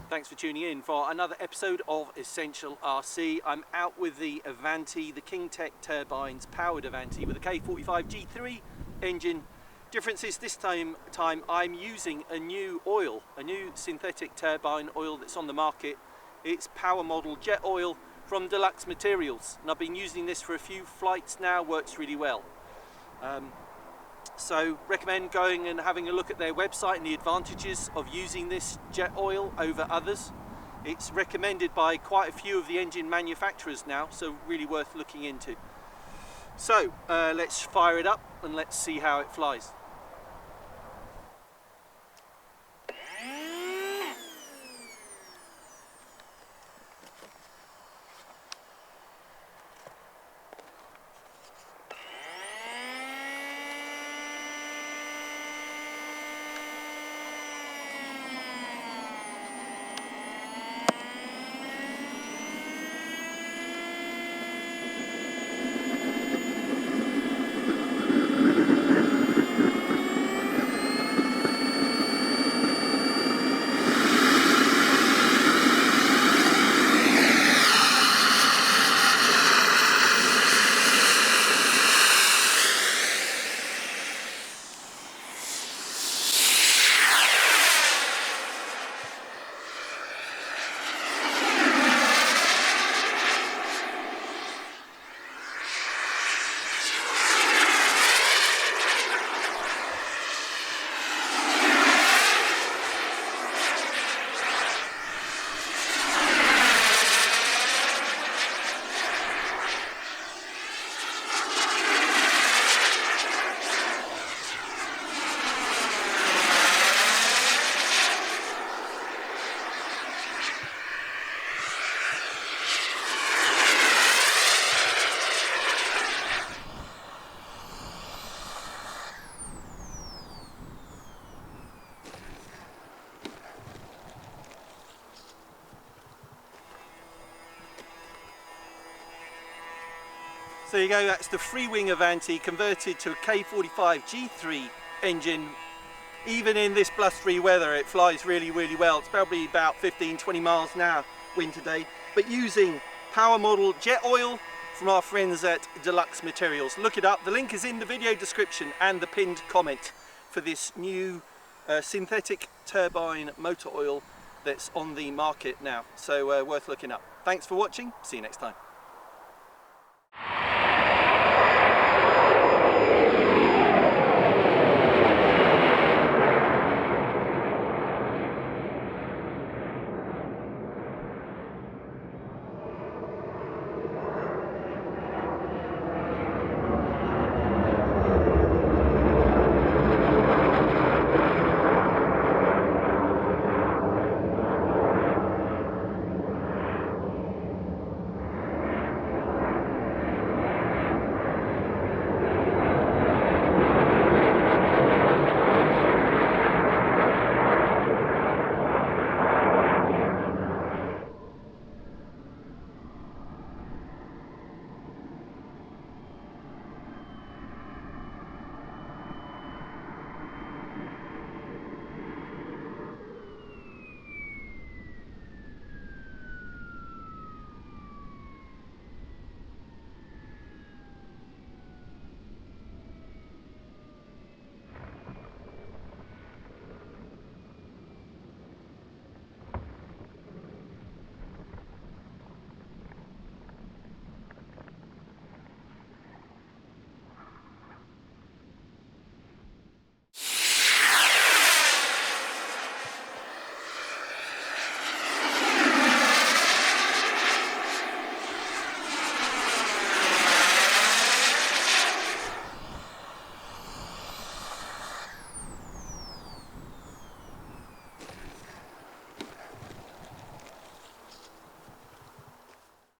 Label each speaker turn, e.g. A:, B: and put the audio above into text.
A: Thanks for tuning in for another episode of Essential RC. I'm out with the Avanti, the King Tech Turbines powered Avanti with a K45 G3 engine. Difference is this time I'm using a new oil, a new synthetic turbine oil that's on the market. It's Power Model Jet Oil from Deluxe Materials, and I've been using this for a few flights now. Works really well. So recommend going and having a look at their website and the advantages of using this jet oil over others. It's recommended by quite a few of the engine manufacturers now, so really worth looking into. So let's fire it up and let's see how it flies. So there you go, that's the free-wing Avanti converted to a K45 G3 engine. Even in this blustery weather it flies really well. It's probably about 15-20 miles an hour wind today, but using Power Model Jet Oil from our friends at Deluxe Materials. Look it up, the link is in the video description and the pinned comment for this new synthetic turbine motor oil that's on the market now. So worth looking up. Thanks for watching, see you next time.